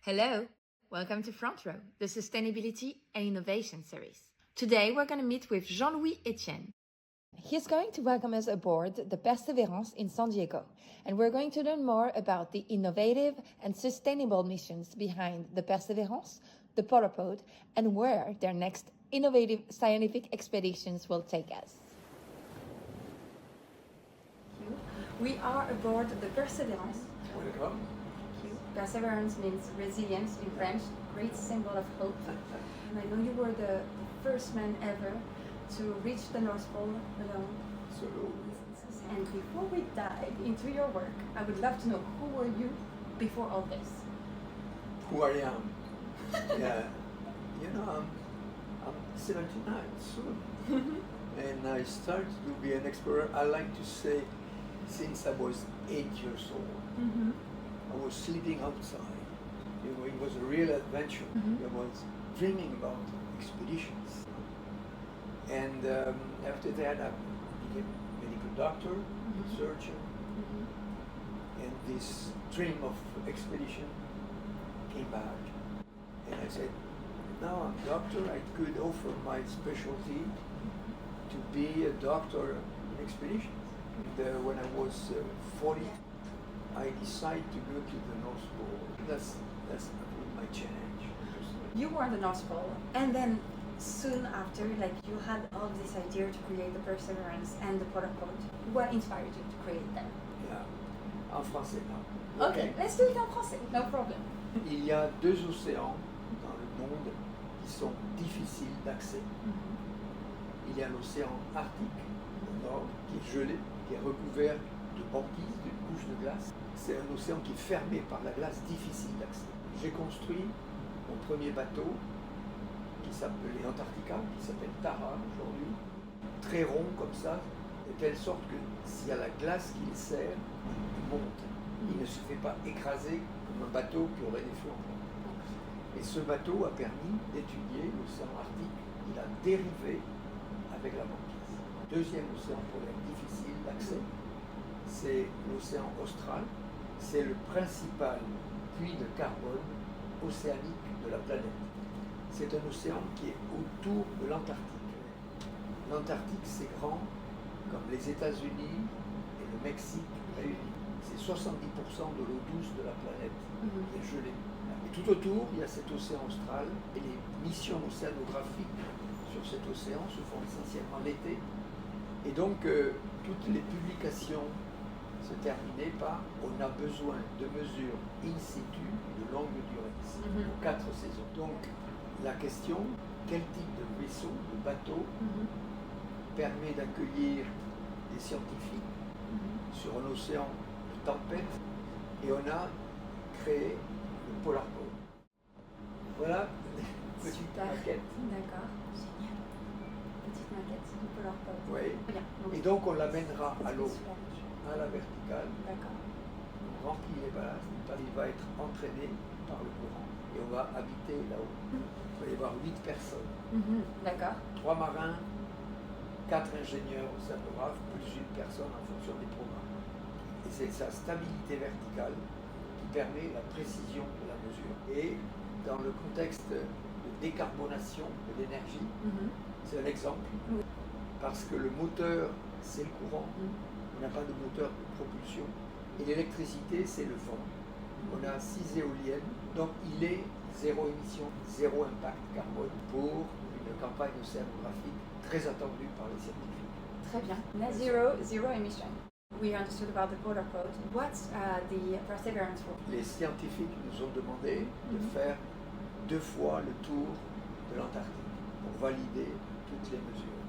Hello, welcome to Front Row, the Sustainability and Innovation series. Today we're going to meet with Jean-Louis Etienne. He's going to welcome us aboard the Perseverance in San Diego, and we're going to learn more about the innovative and sustainable missions behind the Perseverance, the Polarpod, and where their next innovative scientific expeditions will take us. We are aboard the Perseverance. Welcome. Perseverance means resilience in French, great symbol of hope. And I know you were the first man ever to reach the North Pole alone. Absolutely. And before we dive into your work, I would love to know who were you before all this? Who I am? Yeah. I'm 79 soon. And I started to be an explorer, I like to say, since I was 8 years old. I was sleeping outside. It was a real adventure. I was dreaming about expeditions. And after that, I became a medical doctor, surgeon, and this dream of expedition came back. And I said, now I'm a doctor, I could offer my specialty to be a doctor in expeditions. And when I was 40, I decided to go to the North Pole. That's my challenge. You were on the North Pole, and then soon after, you had all this idea to create the Perseverance and the Polarpod. What inspired you to create them? Yeah. En français, non. Okay, let's do it en français, no problem. Il y a deux océans dans le monde qui sont difficiles d'accès. Il y a l'océan Arctique au nord, qui est gelé, qui est recouvert de banquise, d'une couche de glace. C'est un océan qui est fermé par la glace, difficile d'accès. J'ai construit mon premier bateau qui s'appelait Antarctica, qui s'appelle Tara aujourd'hui, très rond comme ça, de telle sorte que s'il y a la glace qui le serre, il monte. Il ne se fait pas écraser comme un bateau qui aurait des flancs. Et ce bateau a permis d'étudier l'océan Arctique. Il a dérivé avec la banquise. Deuxième océan polaire difficile d'accès, c'est l'océan austral. C'est le principal puits de carbone océanique de la planète. C'est un océan qui est autour de l'Antarctique. L'Antarctique, c'est grand comme les États-Unis et le Mexique réunis. C'est 70% de l'eau douce de la planète qui est gelée. Et tout autour, il y a cet océan austral, et les missions océanographiques sur cet océan se font essentiellement l'été. Et donc, toutes les publications se terminaient par « on a besoin de mesures in situ de longue durée pour 4 saisons ». Donc, la question, quel type de vaisseau, de bateau, permet d'accueillir des scientifiques sur un océan de tempête, et on a créé le Polarpod. Voilà, petite maquette. D'accord, génial. Petite maquette du Polarpod. Oui. Bien. Et donc on l'amènera à l'eau, à la verticale. D'accord. On remplit les ballasts, il va être entraîné par le courant et on va habiter là-haut. Il va y avoir 8 personnes. D'accord. 3 marins, 4 ingénieurs océanographes, plus une personne en fonction des programmes. Et c'est sa stabilité verticale qui permet la précision de la mesure. Et dans le contexte de décarbonation de l'énergie, c'est un exemple, parce que le moteur, c'est le courant, on n'a pas de moteur de propulsion, et l'électricité, c'est le vent. On a 6 éoliennes, donc il est zéro émission, zéro impact carbone pour une campagne océanographique très attendue par les scientifiques. Très bien. Net zero emission. We understood about the Polarpod. What's the Perseverance for? Les scientifiques nous ont demandé de faire 2 fois le tour de l'Antarctique pour valider toutes les mesures.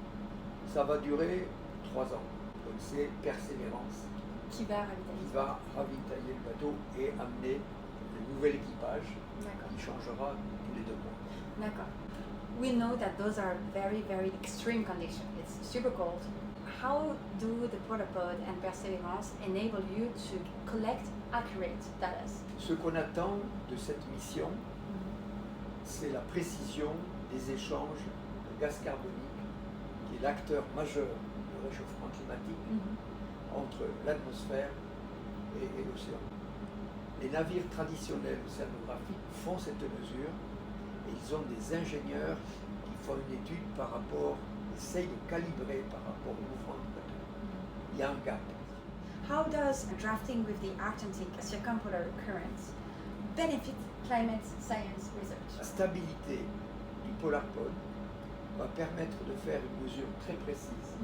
Ça va durer 3 ans. Donc c'est Persévérance Qui va ravitailler le bateau et amener le nouvel équipage qui changera tous les 2 mois. D'accord. We know that those are very, very extreme conditions. It's super cold. How do the Polarpod and Perseverance enable you to collect accurate data? Ce qu'on attend de cette mission, c'est la précision des échanges de gaz carbonique, qui est l'acteur majeur du réchauffement climatique entre l'atmosphère et l'océan. Les navires traditionnels océanographiques font cette mesure et ils ont des ingénieurs qui font une étude par rapport, essayent de calibrer par rapport au mouvement du bateau. Il y a un gap. How does drafting with the Atlantic circumpolar currents benefit climate science La research? stabilité du polar pole va permettre de faire une mesure très précise.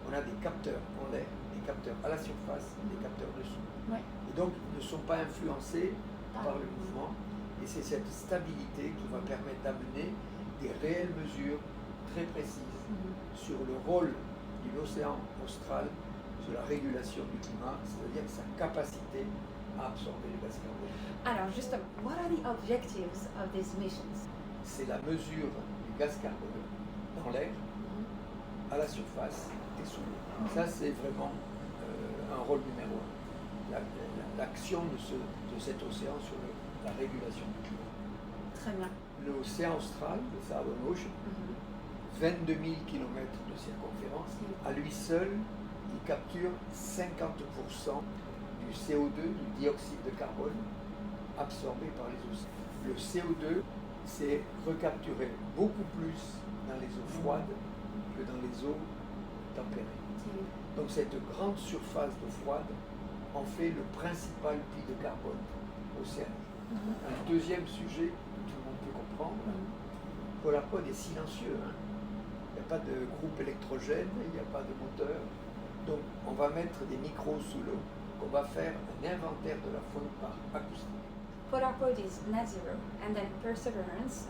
On a des capteurs en l'air, des capteurs à la surface, des capteurs dessous. Ouais. Et donc, ils ne sont pas influencés par le mouvement. Et c'est cette stabilité qui va permettre d'amener des réelles mesures très précises sur le rôle de l'océan austral sur la régulation du climat, c'est-à-dire sa capacité à absorber les gaz carboniques. Alors justement, what are the objectives of these missions? C'est la mesure du gaz carbonique dans l'air, à la surface et sous l'eau. Ça, c'est vraiment un rôle numéro un. L'action de cet océan sur la régulation du climat. Très bien. L'océan austral, le Southern Ocean, 22 000 km de circonférence, à lui seul, il capture 50% du CO2, du dioxyde de carbone, absorbé par les océans. Le CO2, c'est recapturé beaucoup plus dans les eaux froides que dans les eaux tempérées. Donc cette grande surface d'eau froide en fait le principal puits de carbone océanique. Un deuxième sujet que tout le monde peut comprendre, le polar pole est silencieux. Il n'y a pas de groupe électrogène, il n'y a pas de moteur. Donc on va mettre des micros sous l'eau, on va faire un inventaire de la faune par acoustique. Polar pole is net zero, and then Perseverance,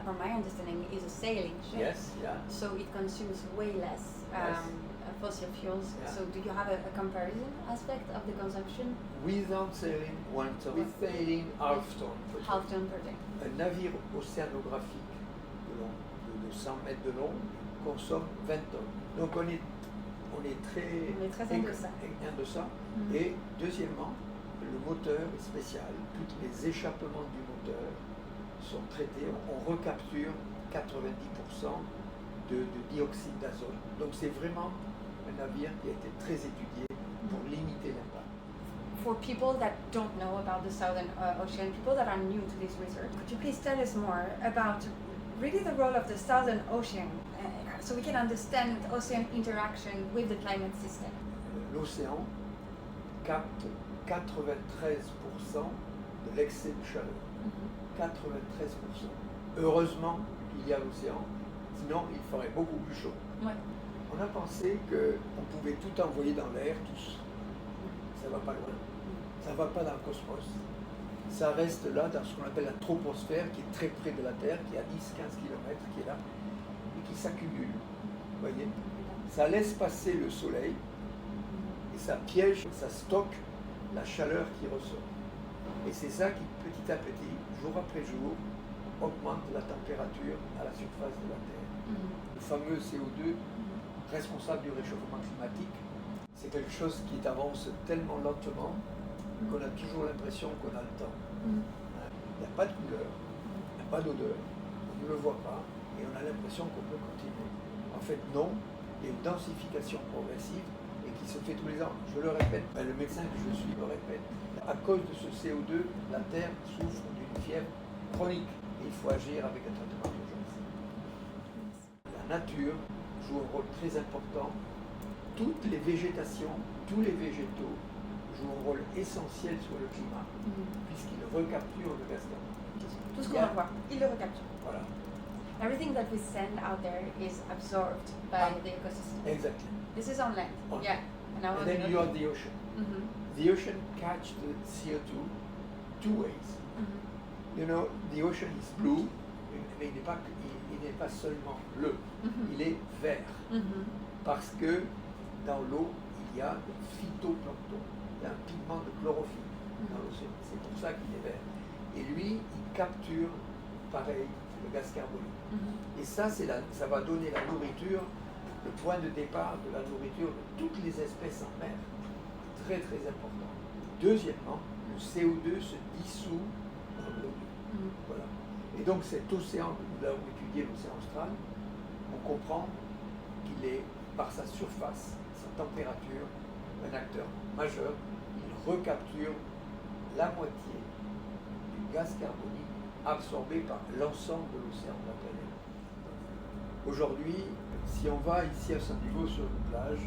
from my understanding, is a sailing ship. Yes, yeah. So it consumes way less Yes. fossil fuels. Yeah. So do you have a comparison aspect of the consumption? Without sailing 1 ton, with sailing half ton. Half ton per day. Un navire océanographique de 100 mètres de long consomme 20 tonnes. Donc on est très en deçà. en deçà. Et deuxièmement, le moteur est spécial. Tous les échappements du moteur sont traités. On recapture 90% de dioxyde d'azote. Donc c'est vraiment un navire qui a été très étudié pour limiter l'impact. For people that don't know about the Southern Ocean, people that are new to this research, could you please tell us more about really the role of the Southern Ocean so we can understand ocean interaction with the climate system? L'océan capte 93% de l'excès de chaleur. 93%. Heureusement qu'il y a l'océan, sinon il ferait beaucoup plus chaud. Ouais. On a pensé qu'on pouvait tout envoyer dans l'air, tous. Ça va pas loin. Ça va pas dans le cosmos. Ça reste là dans ce qu'on appelle la troposphère, qui est très près de la Terre, qui est à 10-15 km, qui est là, et qui s'accumule. Vous voyez? Ça laisse passer le soleil, et ça piège, ça stocke la chaleur qui ressort. Et c'est ça qui, petit à petit, jour après jour, augmente la température à la surface de la Terre. Le fameux CO2, responsable du réchauffement climatique, c'est quelque chose qui avance tellement lentement qu'on a toujours l'impression qu'on a le temps. Il n'y a pas de couleur, il n'y a pas d'odeur, on ne le voit pas, et on a l'impression qu'on peut continuer. En fait, non, il y a une densification progressive et qui se fait tous les ans. Je le répète, le médecin que je suis le répète. À cause de ce CO2, la Terre souffre d'une fièvre chronique et il faut agir avec un traitement d'urgence. La nature joue un rôle très important. Toutes les végétations, tous les végétaux jouent un rôle essentiel sur le climat puisqu'ils recapturent le gaz carbonique. Tout ce qu'on envoie, il le recapture. Voilà, Everything that we send out there is absorbed by the ecosystem. exactly. This is on land. On Yeah. And now And then you have the ocean. The ocean catch the CO2 two ways. You know, the ocean is blue, mais il n'est pas seulement bleu, il est vert. Parce que dans l'eau, il y a le phytoplancton, il y a un pigment de chlorophylle dans l'océan. C'est pour ça qu'il est vert. Et lui, il capture, pareil, le gaz carbonique. Et ça, ça va donner la nourriture, le point de départ de la nourriture de toutes les espèces en mer. Très très important. Deuxièmement, le CO2 se dissout dans l'eau. Voilà. Et donc cet océan que nous avons étudié, l'océan austral, on comprend qu'il est, par sa surface, sa température, un acteur majeur. Il recapture la moitié gaz carbonique absorbé par l'ensemble de l'océan de la planète. Aujourd'hui, si on va ici à San Diego sur une plage,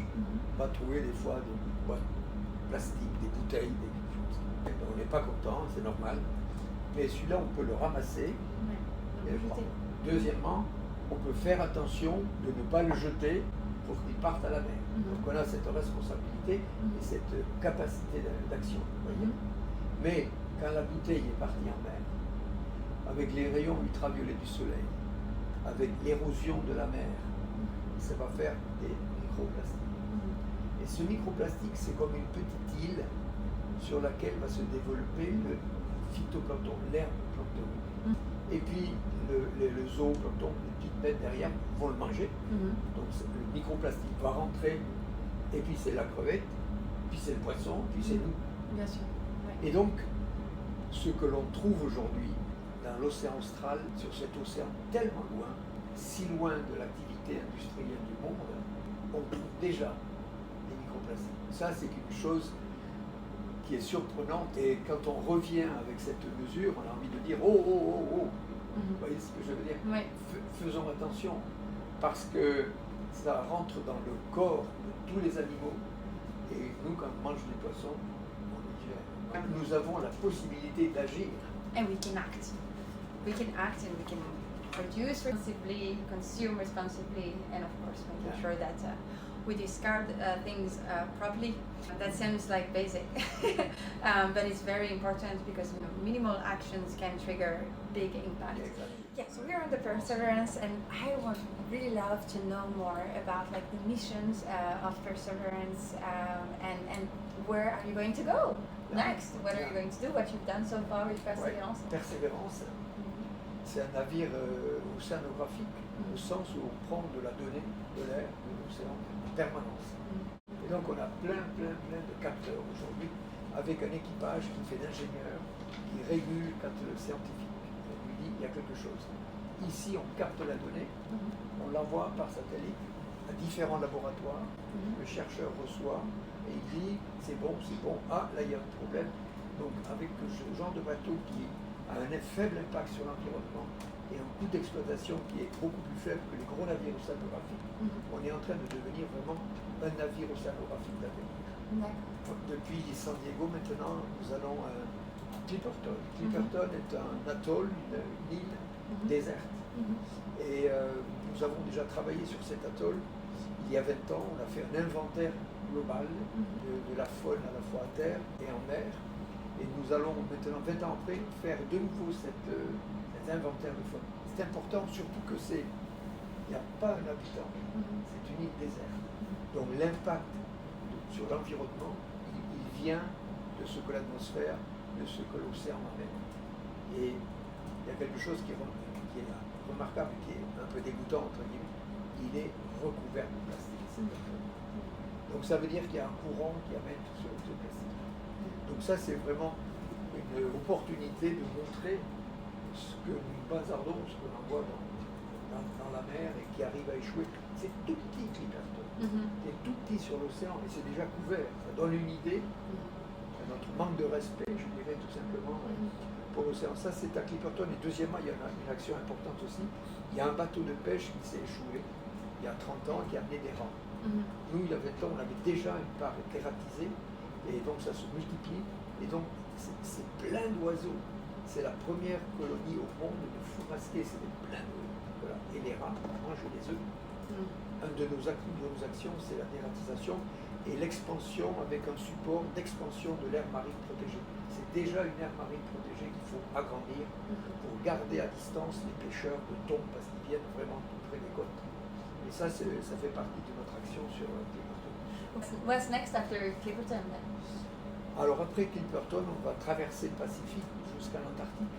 on va trouver des fois des boîtes plastiques, des bouteilles, des choses. On n'est pas content, c'est normal. Mais celui-là, on peut le ramasser et le prendre. Deuxièmement, on peut faire attention de ne pas le jeter pour qu'il parte à la mer. Donc on a cette responsabilité et cette capacité d'action. Voyez. Mais quand la bouteille est partie en mer, avec les rayons ultraviolets du soleil, avec l'érosion de la mer, ça va faire des microplastiques. Et ce microplastique, c'est comme une petite île sur laquelle va se développer le phytoplancton, l'herbe plancton. Et puis le zooplancton, les petites bêtes derrière, vont le manger. Donc le microplastique va rentrer, et puis c'est la crevette, puis c'est le poisson, puis c'est nous. Bien sûr. Ouais. Et donc, ce que l'on trouve aujourd'hui dans l'océan austral, sur cet océan tellement loin, si loin de l'activité industrielle du monde, on trouve déjà des microplastiques. Ça, c'est quelque chose qui est surprenante. Et quand on revient avec cette mesure, on a envie de dire oh, oh, oh, oh. Vous voyez ce que je veux dire? Ouais. Faisons attention, parce que ça rentre dans le corps de tous les animaux. Et nous, quand on mange des poissons, on les gère. Nous avons la possibilité d'agir. And we can act. We can act and we can produce responsibly, consume responsibly, and of course making sure that we discard things properly. That seems like basic, but it's very important because minimal actions can trigger big impact. Yeah, exactly. Yeah, so we're on the Perseverance, and I would really love to know more about like the missions of Perseverance, and where are you going to go next? What are you going to do? What you've done so far with Perseverance? Ouais. Persévérance, c'est un navire océanographique, au sens où on prend de la donnée de l'air, de l'océan, en permanence. Et donc on a plein de capteurs aujourd'hui, avec un équipage qui fait d'ingénieurs, qui régule quand le scientifique lui dit il y a quelque chose. Ici on capte la donnée, on l'envoie par satellite à différents laboratoires, le chercheur reçoit et il dit c'est bon, ah là il y a un problème. Donc avec ce genre de bateau qui a un faible impact sur l'environnement et un coût d'exploitation qui est beaucoup plus faible que les gros navires océanographiques, on est en train de devenir vraiment un navire océanographique d'avenir. Depuis San Diego maintenant, nous allons à Clipperton. Clipperton est un atoll, une île déserte. Et nous avons déjà travaillé sur cet atoll. Il y a 20 ans, on a fait un inventaire global de la faune à la fois à terre et en mer. Et nous allons maintenant, 20 ans après, faire de nouveau cet inventaire de faune. C'est important, surtout que il n'y a pas un habitant, c'est une île déserte. Donc l'impact sur l'environnement, il vient de ce que l'atmosphère, de ce que l'océan amène. Et il y a quelque chose qui est remarquable, qui est un peu dégoûtant, entre guillemets, il est recouvert de plastique. Donc ça veut dire qu'il y a un courant qui amène tout ce plastique. Donc ça, c'est vraiment une opportunité de montrer ce que nous bazardons, ce que l'on voit dans la mer et qui arrive à échouer. C'est tout petit, Clipperton. C'est tout petit sur l'océan et c'est déjà couvert. Ça donne une idée de notre manque de respect, je dirais tout simplement, pour l'océan. Ça, c'est à Clipperton. Et deuxièmement, il y a une action importante aussi. Il y a un bateau de pêche qui s'est échoué il y a 30 ans et qui a amené des rats. Nous, il y a 20 ans, on avait déjà une part kératisée et donc ça se multiplie. Et donc, c'est plein d'oiseaux. C'est la première colonie au monde de fourrasquer, c'est plein d'oiseaux. Voilà. Et les rats mangent les œufs. Une de nos actions, c'est la dératisation et l'expansion avec un support d'expansion de l'aire marine protégée. C'est déjà une aire marine protégée qu'il faut agrandir pour garder à distance les pêcheurs de thon parce qu'ils viennent vraiment tout près des côtes. Et ça fait partie de notre action sur Clipperton. What's next after Clipperton then? Alors après Clipperton, on va traverser le Pacifique jusqu'à l'Antarctique.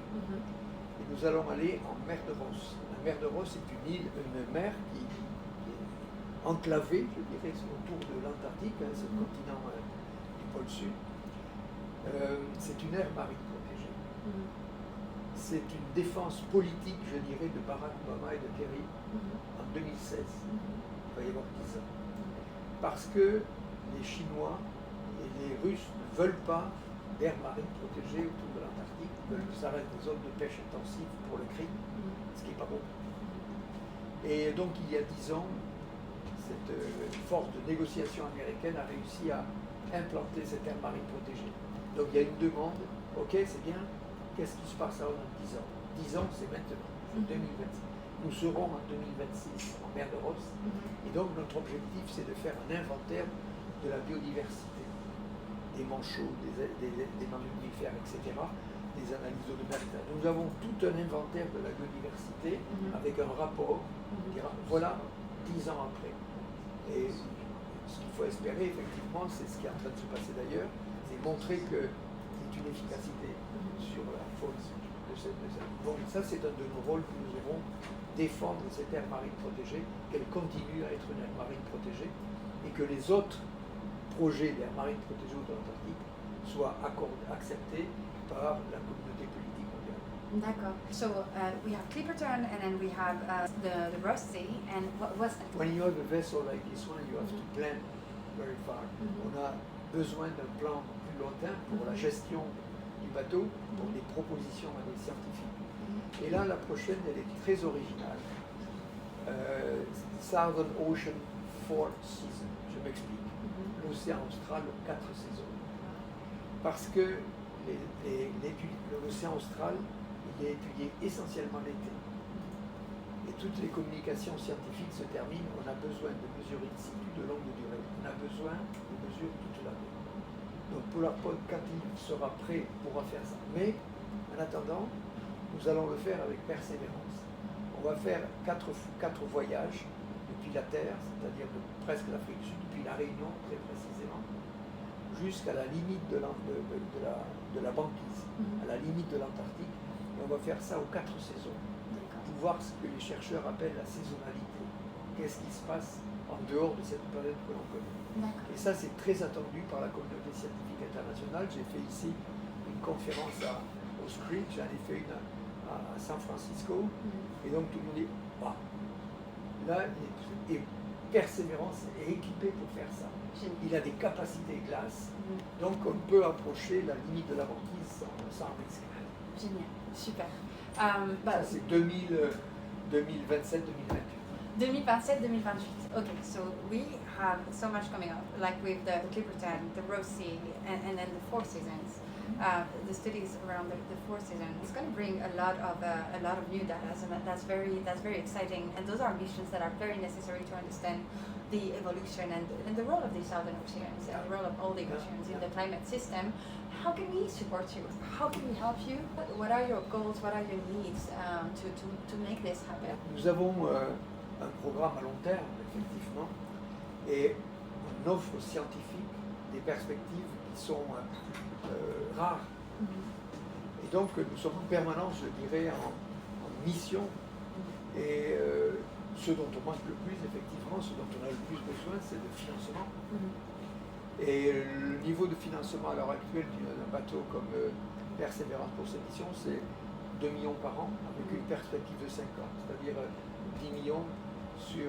Et nous allons aller en mer de Ross. La mer de Ross est une mer qui est enclavée, je dirais, autour de l'Antarctique, c'est le continent du pôle sud. C'est une aire marine protégée. C'est une défense politique, je dirais, de Barack Obama et de Kerry en 2016. Il va y avoir 10 ans. Parce que les Chinois et les Russes ne veulent pas d'aires marines protégées autour de l'Antarctique. Ça reste des zones de pêche intensive pour le krill, ce qui n'est pas bon. Et donc il y a 10 ans, cette force de négociation américaine a réussi à implanter cette aire marine protégée. Donc il y a une demande, ok c'est bien, qu'est-ce qui se passe dans 10 ans? 10 ans c'est maintenant, c'est 2026. Nous serons en 2026 en mer de Ross, et donc notre objectif c'est de faire un inventaire de la biodiversité, des manchots, des mammifères, etc., des analyses de mer. Nous avons tout un inventaire de la biodiversité avec un rapport qui dira voilà 10 ans après. Et ce qu'il faut espérer, effectivement, c'est ce qui est en train de se passer d'ailleurs, c'est montrer qu'il y a une efficacité sur la faune de cette. Donc ça, c'est un de nos rôles que nous aurons, défendre cette aire marine protégée, qu'elle continue à être une aire marine protégée, et que les autres projets d'aire marine protégée autour de l'Antarctique soient acceptés par la communauté politique mondiale. D'accord. So we have Clipperton and then we have the Ross Sea and what was that? When you have a vessel like this one, you have to plan very far. On a besoin d'un plan plus lointain pour la gestion du bateau, pour des propositions à des scientifiques. Et là, la prochaine, elle est très originale. Southern Ocean 4 Seasons. Je m'explique. L'océan austral aux 4 saisons. Parce que l'océan austral, il est étudié essentiellement l'été. Et toutes les communications scientifiques se terminent, on a besoin de mesurer in situ de longue durée. On a besoin de mesurer toute l'année. Donc PolarPod, quand il sera prêt, pourra faire ça. Mais, en attendant, nous allons le faire avec persévérance. On va faire 4 voyages depuis la Terre, c'est-à-dire presque l'Afrique du Sud, depuis la Réunion très précisément, jusqu'à la limite de la banquise, à la limite de l'Antarctique. Et on va faire ça aux 4 saisons, pour voir ce que les chercheurs appellent la saisonnalité. Qu'est-ce qui se passe en dehors de cette planète que l'on connaît. Et ça, c'est très attendu par la communauté scientifique internationale. J'ai fait ici une conférence au Screech, j'en ai fait une à San Francisco, et donc tout le monde dit wow. Là, Persévérance est équipé pour faire ça. Il a des capacités glace, donc on peut approcher la limite de la banquise sans risque. Génial, super. Ça, c'est 2027-2028. 2027-2028. Okay, so we have so much coming up, like with the Clipperton, the Ross Sea, and then the 4 seasons. The studies around the 4 seasons. It's going to bring a lot of new data, and that's very exciting. And those are missions that are very necessary to understand the evolution and the role of the southern oceans and the role of all the oceans in the climate system. How can we support you? How can we help you? What are your goals? What are your needs to make this happen? Nous avons un programme à long terme, effectivement, et on offre aux scientifiques des perspectives qui sont rares. Et donc nous sommes en permanence, je dirais, en mission. Et ce dont on manque le plus, effectivement, ce dont on a le plus besoin, c'est de financement. Et le niveau de financement à l'heure actuelle d'un bateau comme Persévérance pour cette mission, c'est 2 millions par an, avec une perspective de 5 ans, c'est-à-dire 10 millions sur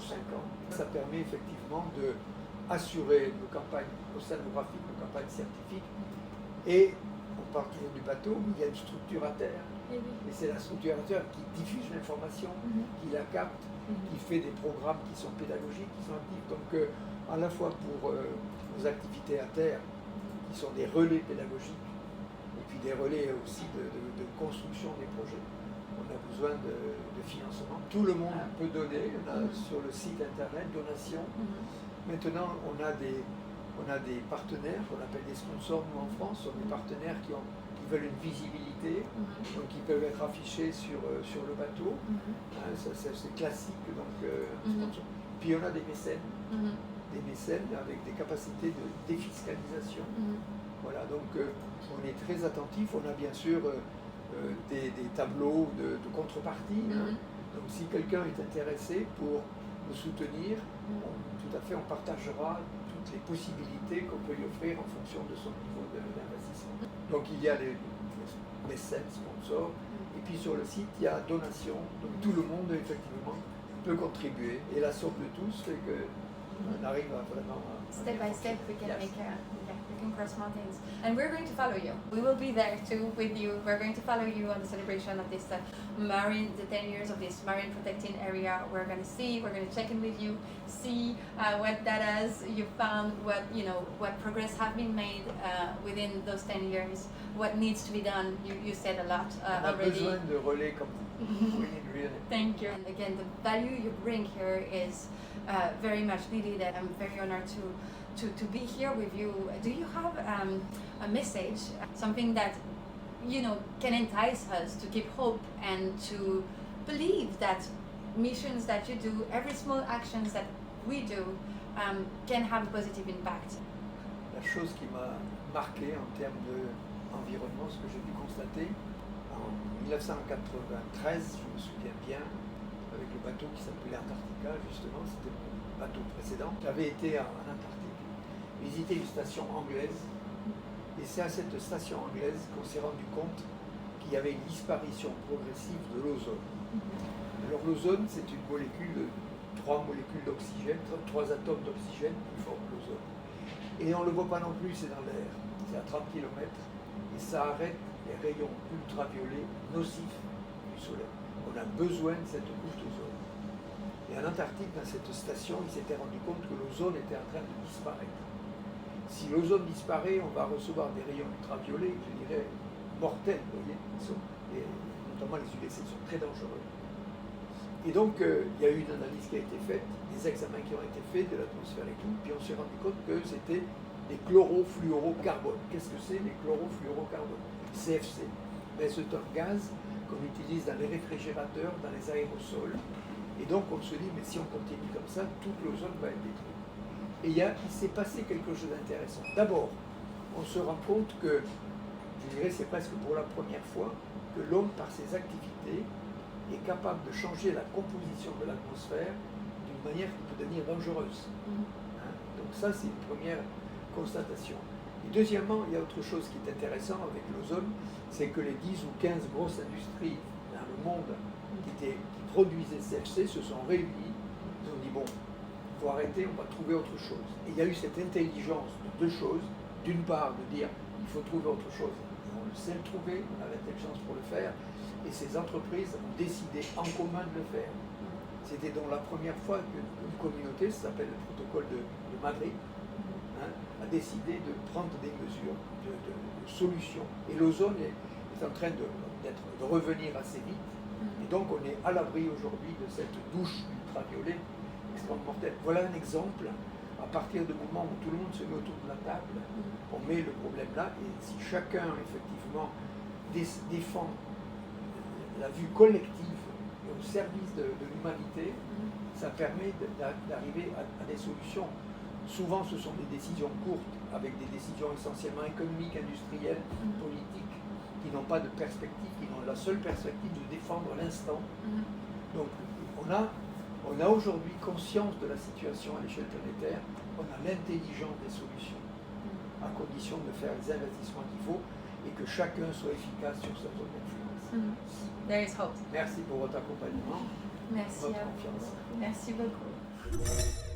5 ans. Ça permet effectivement d'assurer nos campagnes océanographiques, nos campagnes scientifiques. Et on parle toujours du bateau, mais il y a une structure à terre. Et c'est la structure à terre qui diffuse l'information, qui la capte, qui fait des programmes qui sont pédagogiques, qui sont actifs. Donc à la fois pour nos activités à terre, qui sont des relais pédagogiques, et puis des relais aussi de construction des projets. On a besoin de financement. Tout le monde peut donner. On a sur le site internet donation. Maintenant, on a des partenaires qu'on appelle des sponsors, nous en France, ce sont des partenaires qui veulent une visibilité, donc ils peuvent être affichés sur le bateau. C'est classique, donc sponsor. Puis on a des mécènes avec des capacités de défiscalisation. Voilà, donc on est très attentif. On a bien sûr des tableaux de contrepartie. Donc si quelqu'un est intéressé pour nous soutenir, tout à fait, on partagera toutes les possibilités qu'on peut lui offrir en fonction de son niveau d'investissement. Donc il y a les mécènes, sponsors, et puis sur le site il y a donation, donc tout le monde effectivement peut contribuer, et la somme de tous fait qu'on arrive à vraiment... Step by step we can make King Cross Mountains. And we're going to follow you. We will be there too with you. We're going to follow you on the celebration of this marine, the 10 years of this marine protecting area. We're going to check in with you, see what data you found, what progress have been made within those 10 years, what needs to be done. You said a lot already. Besoin de relais comme vous. We need really. Thank you. And again, the value you bring here is very much needed, and I'm very honored to be here with you. Do you have a message, something that can entice us to keep hope and to believe that missions that you do, every small actions that we do, can have a positive impact? La chose qui m'a marqué en termes d'environnement, ce que j'ai pu constater, en 1993, je me souviens bien, avec le bateau qui s'appelait Antarctica, justement, c'était mon bateau précédent. J'avais été en Antarctique, visiter une station anglaise, et c'est à cette station anglaise qu'on s'est rendu compte qu'il y avait une disparition progressive de l'ozone. Alors l'ozone, c'est une molécule, 3 molécules d'oxygène, 3 atomes d'oxygène qui forment l'ozone. Et on ne le voit pas non plus, c'est dans l'air, c'est à 30 km, et ça arrête les rayons ultraviolets nocifs du soleil. On a besoin de cette couche d'ozone. Et en Antarctique, dans cette station, ils s'étaient rendu compte que l'ozone était en train de disparaître. Si l'ozone disparaît, on va recevoir des rayons ultraviolets, je dirais, mortels, vous voyez, et notamment les UVC sont très dangereux. Et donc, il y a eu une analyse qui a été faite, des examens qui ont été faits de l'atmosphère et tout, puis on s'est rendu compte que c'était des chlorofluorocarbones. Qu'est-ce que c'est, les chlorofluorocarbones? CFC. Ben, c'est un gaz qu'on utilise dans les réfrigérateurs, dans les aérosols. Et donc, on se dit, mais si on continue comme ça, toute l'ozone va être détruite. Et il s'est passé quelque chose d'intéressant. D'abord, on se rend compte que, je dirais, c'est presque pour la première fois que l'homme, par ses activités, est capable de changer la composition de l'atmosphère d'une manière qui peut devenir dangereuse. Donc ça, c'est une première constatation. Et deuxièmement, il y a autre chose qui est intéressant avec l'ozone, c'est que les 10 ou 15 grosses industries dans le monde qui produisaient CFC se sont réunies. Ils ont dit, bon, il faut arrêter, on va trouver autre chose. Et il y a eu cette intelligence de deux choses. D'une part, de dire, il faut trouver autre chose. On le sait le trouver, on a l'intelligence pour le faire. Et ces entreprises ont décidé en commun de le faire. C'était donc la première fois qu'une communauté, ça s'appelle le protocole de Madrid, a décidé de prendre des mesures, de solutions. Et l'ozone est en train de revenir assez vite. Et donc on est à l'abri aujourd'hui de cette douche ultraviolet extrêmement mortelle. Voilà un exemple. À partir du moment où tout le monde se met autour de la table, on met le problème là. Et si chacun, effectivement, défend la vue collective au service de l'humanité, ça permet d'arriver à des solutions. Souvent, ce sont des décisions courtes, avec des décisions essentiellement économiques, industrielles, politiques, qui n'ont pas de perspective, qui n'ont la seule perspective de défendre l'instant. Donc, on a aujourd'hui conscience de la situation à l'échelle planétaire, on a l'intelligence des solutions, à condition de faire les investissements qu'il faut et que chacun soit efficace sur sa zone d'influence. There is hope. Merci pour votre accompagnement. Merci Votre à vous. confiance. Merci beaucoup.